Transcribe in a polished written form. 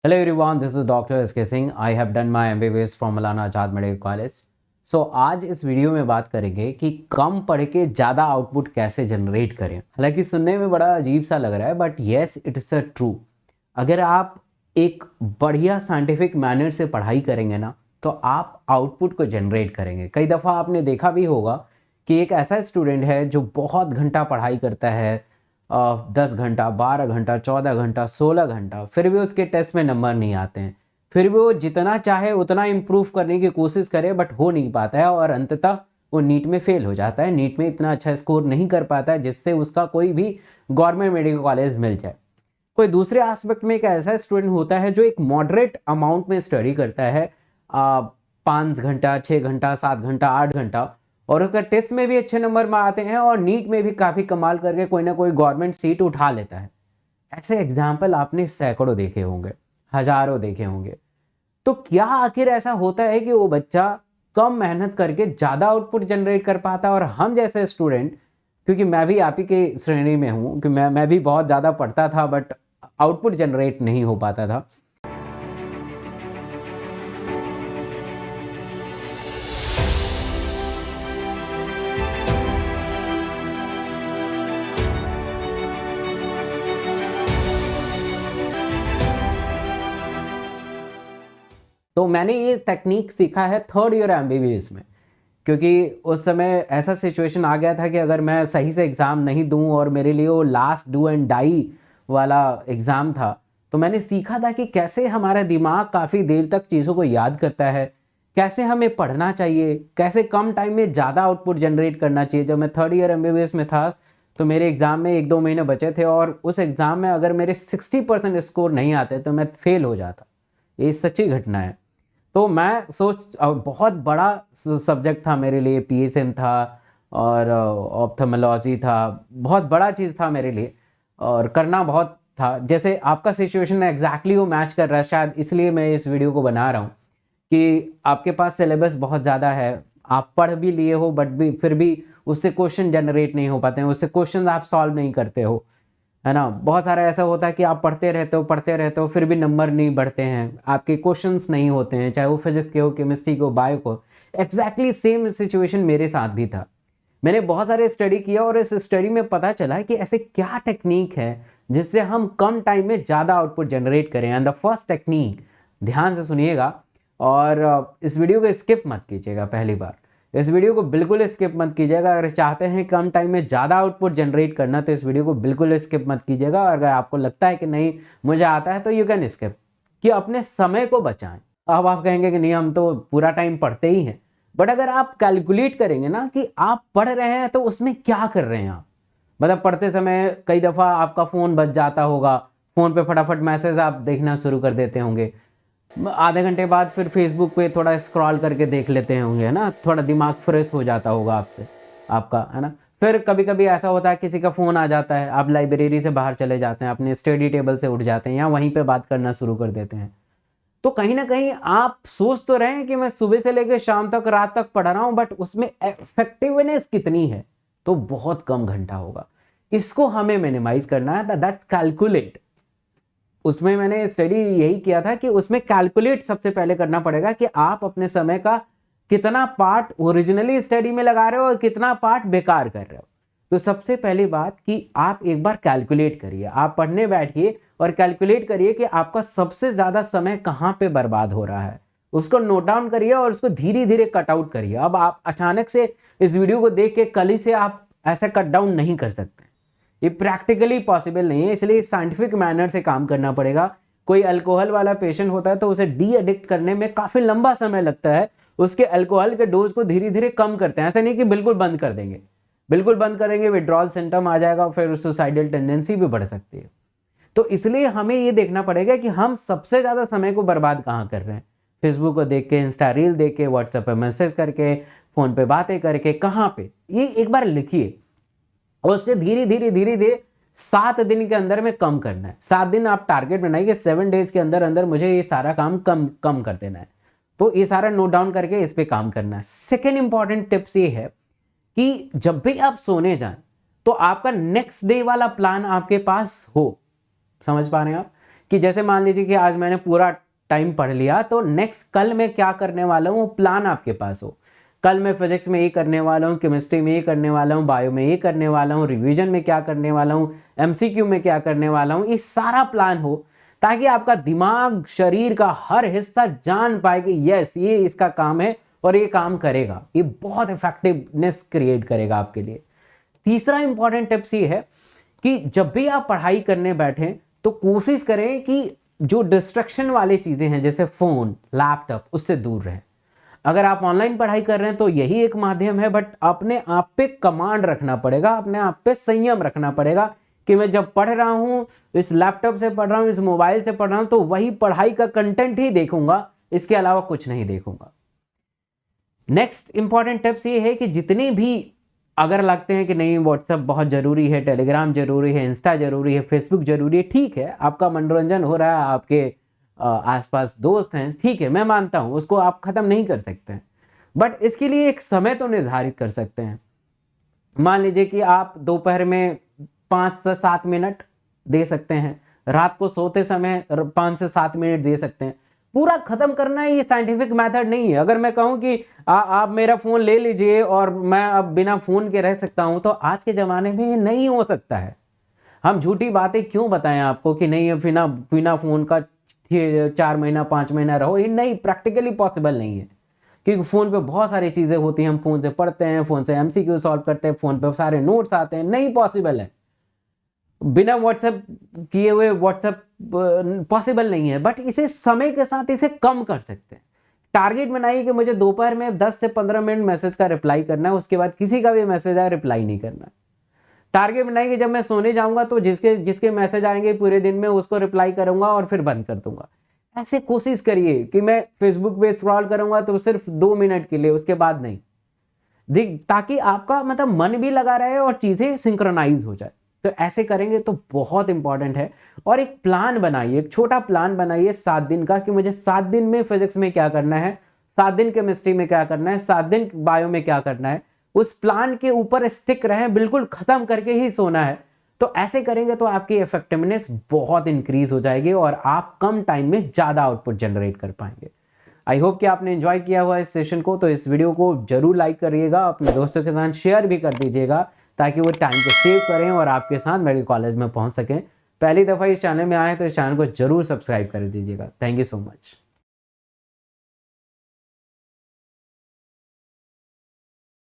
Hello everyone, this is Dr. S.K. Singh. I have done my MBBS from Maulana Azad medical college. सो आज इस video में बात करेंगे कि कम पढ़ के ज़्यादा आउटपुट कैसे जनरेट करें. हालांकि सुनने में बड़ा अजीब सा लग रहा है, but yes it's a true. अगर आप एक बढ़िया साइंटिफिक मैनर से पढ़ाई करेंगे ना, तो आप आउटपुट को जनरेट करेंगे. कई दफ़ा आपने देखा भी होगा कि एक ऐसा स्टूडेंट है जो बहुत घंटा पढ़ाई करता है, 10 घंटा, 12 घंटा, 14 घंटा, 16 घंटा, फिर भी उसके टेस्ट में नंबर नहीं आते हैं. फिर भी वो जितना चाहे उतना इम्प्रूव करने की कोशिश करे, बट हो नहीं पाता है और अंततः वो नीट में फेल हो जाता है. नीट में इतना अच्छा स्कोर नहीं कर पाता है जिससे उसका कोई भी गवर्नमेंट मेडिकल कॉलेज मिल जाए. कोई दूसरे एस्पेक्ट में एक ऐसा स्टूडेंट होता है जो एक मॉडरेट अमाउंट में स्टडी करता है, 5 घंटा, 6 घंटा, 7 घंटा, 8 घंटा, और उसका टेस्ट में भी अच्छे नंबर में आते हैं और नीट में भी काफ़ी कमाल करके कोई ना कोई गवर्नमेंट सीट उठा लेता है. ऐसे एग्जाम्पल आपने सैकड़ों देखे होंगे, हजारों देखे होंगे. तो क्या आखिर ऐसा होता है कि वो बच्चा कम मेहनत करके ज़्यादा आउटपुट जनरेट कर पाता है, और हम जैसे स्टूडेंट, क्योंकि मैं भी आप ही के श्रेणी में हूँ कि मैं भी बहुत ज़्यादा पढ़ता था बट आउटपुट जनरेट नहीं हो पाता था. तो मैंने ये टेक्निक सीखा है थर्ड ईयर एमबीबीएस में, क्योंकि उस समय ऐसा सिचुएशन आ गया था कि अगर मैं सही से एग्ज़ाम नहीं दूं और मेरे लिए वो लास्ट डू एंड डाई वाला एग्ज़ाम था, तो मैंने सीखा था कि कैसे हमारा दिमाग काफ़ी देर तक चीज़ों को याद करता है, कैसे हमें पढ़ना चाहिए, कैसे कम टाइम में ज़्यादा आउटपुट जनरेट करना चाहिए. जब मैं थर्ड ईयर एमबीबीएस में था तो मेरे एग्ज़ाम में 1-2 महीने बचे थे, और उस एग्ज़ाम में अगर मेरे 60% स्कोर नहीं आते तो मैं फेल हो जाता. ये सच्ची घटना है. तो मैं बहुत बड़ा सब्जेक्ट था मेरे लिए, पीएसएम था और ऑप्थेमोलॉजी था, बहुत बड़ा चीज़ था मेरे लिए और करना बहुत था. जैसे आपका सिचुएशन एग्जैक्टली वो मैच कर रहा है, शायद इसलिए मैं इस वीडियो को बना रहा हूँ कि आपके पास सिलेबस बहुत ज़्यादा है, आप पढ़ भी लिए हो बट भी फिर भी उससे क्वेश्चन जनरेट नहीं हो पाते हैं, उससे क्वेश्चन आप सॉल्व नहीं करते हो, है ना. बहुत सारा ऐसा होता है कि आप पढ़ते रहते हो फिर भी नंबर नहीं बढ़ते हैं, आपके क्वेश्चंस नहीं होते हैं, चाहे वो फिजिक्स के हो, केमिस्ट्री को, बायो को. एग्जैक्टली सेम सिचुएशन मेरे साथ भी था. मैंने बहुत सारे स्टडी किया और इस स्टडी में पता चला कि ऐसे क्या टेक्निक है जिससे हम कम टाइम में ज़्यादा आउटपुट जनरेट करें. एंड द फर्स्ट टेक्निक, ध्यान से सुनिएगा और इस वीडियो को स्किप मत कीजिएगा. पहली बार इस वीडियो को बिल्कुल स्किप मत कीजिएगा. अगर चाहते हैं कम टाइम में ज़्यादा आउटपुट जनरेट करना तो इस वीडियो को बिल्कुल स्किप मत कीजिएगा. और अगर आपको लगता है कि नहीं मुझे आता है तो यू कैन स्किप, कि अपने समय को बचाएं. अब आप कहेंगे कि नहीं हम तो पूरा टाइम पढ़ते ही हैं, बट अगर आप कैलकुलेट करेंगे ना कि आप पढ़ रहे हैं तो उसमें क्या कर रहे हैं आप, मतलब पढ़ते समय कई दफ़ा आपका फ़ोन बज जाता होगा, फ़ोन पे फटाफट मैसेज आप देखना शुरू कर देते होंगे, आधे घंटे बाद फिर फेसबुक पे थोड़ा स्क्रॉल करके देख लेते होंगे, है ना, थोड़ा दिमाग फ्रेश हो जाता होगा आपसे आपका, है ना. फिर कभी कभी ऐसा होता है किसी का फ़ोन आ जाता है, आप लाइब्रेरी से बाहर चले जाते हैं, अपने स्टडी टेबल से उठ जाते हैं या वहीं पे बात करना शुरू कर देते हैं. तो कहीं ना कहीं आप सोच तो रहे हैं कि मैं सुबह से लेकर शाम तक, रात तक पढ़ रहा हूँ, बट उसमें इफेक्टिवनेस कितनी है, तो बहुत कम घंटा होगा. इसको हमें मिनिमाइज करना है, दैट्स कैलकुलेट. उसमें मैंने स्टडी यही किया था कि उसमें कैलकुलेट सबसे पहले करना पड़ेगा कि आप अपने समय का कितना पार्ट ओरिजिनली स्टडी में लगा रहे हो और कितना पार्ट बेकार कर रहे हो. तो सबसे पहली बात कि आप एक बार कैलकुलेट करिए, आप पढ़ने बैठिए और कैलकुलेट करिए कि आपका सबसे ज़्यादा समय कहाँ पे बर्बाद हो रहा है. उसको नोट डाउन करिए और उसको धीरे धीरे कट आउट करिए. अब आप अचानक से इस वीडियो को देख के कल ही से आप ऐसे कट डाउन नहीं कर सकते, ये प्रैक्टिकली पॉसिबल नहीं है. इसलिए साइंटिफिक मैनर से काम करना पड़ेगा. कोई अल्कोहल वाला पेशेंट होता है तो उसे डी एडिक्ट करने में काफ़ी लंबा समय लगता है, उसके अल्कोहल के डोज को धीरे धीरे कम करते हैं. ऐसा नहीं कि बिल्कुल बंद कर देंगे, बिल्कुल बंद करेंगे विड्रॉल सिम्टम आ जाएगा, फिर सुसाइडल टेंडेंसी भी बढ़ सकती है. तो इसलिए हमें ये देखना पड़ेगा कि हम सबसे ज़्यादा समय को बर्बाद कहाँ कर रहे हैं. फेसबुक को देख के, इंस्टा रील देख के, व्हाट्सएप पे मैसेज करके, फ़ोन पे बातें करके, कहाँ पे, ये एक बार लिखिए और उससे धीरे धीरे धीरे धीरे 7 दिन के अंदर में कम करना है. 7 दिन आप टारगेट बनाइए कि 7 डेज के अंदर अंदर मुझे ये सारा काम कम कम कर देना है. तो ये सारा नोट डाउन करके इस पे काम करना है. सेकेंड इंपॉर्टेंट टिप्स ये है कि जब भी आप सोने जाएं तो आपका नेक्स्ट डे वाला प्लान आपके पास हो. समझ पा रहे हैं आप कि जैसे मान लीजिए कि आज मैंने पूरा टाइम पढ़ लिया, तो नेक्स्ट कल मैं क्या करने वाला हूँ वो प्लान आपके पास हो। कल मैं फिजिक्स में ये करने वाला हूँ, केमिस्ट्री में ये करने वाला हूँ, बायो में ये करने वाला हूँ, रिवीजन में क्या करने वाला हूँ, एमसीक्यू में क्या करने वाला हूँ, ये सारा प्लान हो, ताकि आपका दिमाग शरीर का हर हिस्सा जान पाए कि यस ये इसका काम है और ये काम करेगा। ये बहुत इफेक्टिवनेस क्रिएट करेगा आपके लिए। तीसरा इंपॉर्टेंट टिप्स ये है कि जब भी आप पढ़ाई करने बैठें तो कोशिश करें कि जो डिस्ट्रक्शन वाली चीजें हैं जैसे फोन, लैपटॉप, उससे दूर रहें। अगर आप ऑनलाइन पढ़ाई कर रहे हैं तो यही एक माध्यम है, बट अपने आप पे कमांड रखना पड़ेगा, अपने आप पे संयम रखना पड़ेगा कि मैं जब पढ़ रहा हूं, इस लैपटॉप से पढ़ रहा हूं, इस मोबाइल से पढ़ रहा हूं, तो वही पढ़ाई का कंटेंट ही देखूंगा, इसके अलावा कुछ नहीं देखूंगा। नेक्स्ट इंपॉर्टेंट टिप्स ये है कि जितनी भी अगर लगते हैं कि नहीं व्हाट्सएप बहुत जरूरी है, टेलीग्राम जरूरी है, इंस्टा जरूरी है, फेसबुक जरूरी है, ठीक है, आपका मनोरंजन हो रहा है, आपके आसपास दोस्त हैं, ठीक है, मैं मानता हूं, उसको आप खत्म नहीं कर सकते हैं, बट इसके लिए एक समय तो निर्धारित कर सकते हैं। मान लीजिए कि आप दोपहर में 5 से 7 मिनट दे सकते हैं, रात को सोते समय 5 से 7 मिनट दे सकते हैं। पूरा खत्म करना है ये साइंटिफिक मेथड नहीं है। अगर मैं कहूं कि आप मेरा फोन ले लीजिए और मैं अब बिना फोन के रह सकता हूं, तो आज के जमाने में ये नहीं हो सकता है। हम झूठी बातें क्यों बताएं आपको कि नहीं बिना बिना फोन का 4 महीना 5 महीना रहो, ये नहीं, प्रैक्टिकली पॉसिबल नहीं है, क्योंकि फ़ोन पे बहुत सारी चीज़ें होती हैं, हम फ़ोन से पढ़ते हैं, फ़ोन से एमसीक्यू सॉल्व करते हैं, फ़ोन पे सारे नोट्स आते हैं, नहीं पॉसिबल है। बिना व्हाट्सएप किए हुए व्हाट्सएप पॉसिबल नहीं है, बट इसे समय के साथ इसे कम कर सकते हैं। टारगेट बनाइए कि मुझे दोपहर में 10 से 15 मिनट मैसेज का रिप्लाई करना है, उसके बाद किसी का भी मैसेज आए रिप्लाई नहीं करना है। टारगेट बनाइए कि जब मैं सोने जाऊंगा तो जिसके जिसके मैसेज आएंगे पूरे दिन में उसको रिप्लाई करूंगा और फिर बंद कर दूंगा। ऐसे कोशिश करिए कि मैं फेसबुक पे स्क्रॉल करूंगा तो सिर्फ 2 मिनट के लिए, उसके बाद नहीं, ताकि आपका मतलब मन भी लगा रहे और चीजें सिंक्रोनाइज हो जाए। तो ऐसे करेंगे तो बहुत इंपॉर्टेंट है। और एक प्लान बनाइए, एक छोटा प्लान बनाइए 7 दिन का, कि मुझे 7 दिन में फिजिक्स में क्या करना है, 7 दिन केमिस्ट्री में क्या करना है, 7 दिन बायो में क्या करना है। उस प्लान के ऊपर स्टिक रहें, बिल्कुल खत्म करके ही सोना है। तो ऐसे करेंगे तो आपकी इफेक्टिवनेस बहुत इंक्रीज हो जाएगी और आप कम टाइम में ज्यादा आउटपुट जनरेट कर पाएंगे। आई होप कि आपने एंजॉय किया हुआ इस सेशन को। तो इस वीडियो को जरूर लाइक करिएगा, अपने दोस्तों के साथ शेयर भी कर दीजिएगा, ताकि वो टाइम को सेव करें और आपके साथ मेडिकल कॉलेज में पहुंच सकें। पहली दफ़ा इस चैनल में आए तो इस चैनल को जरूर सब्सक्राइब कर दीजिएगा। Thank you so much.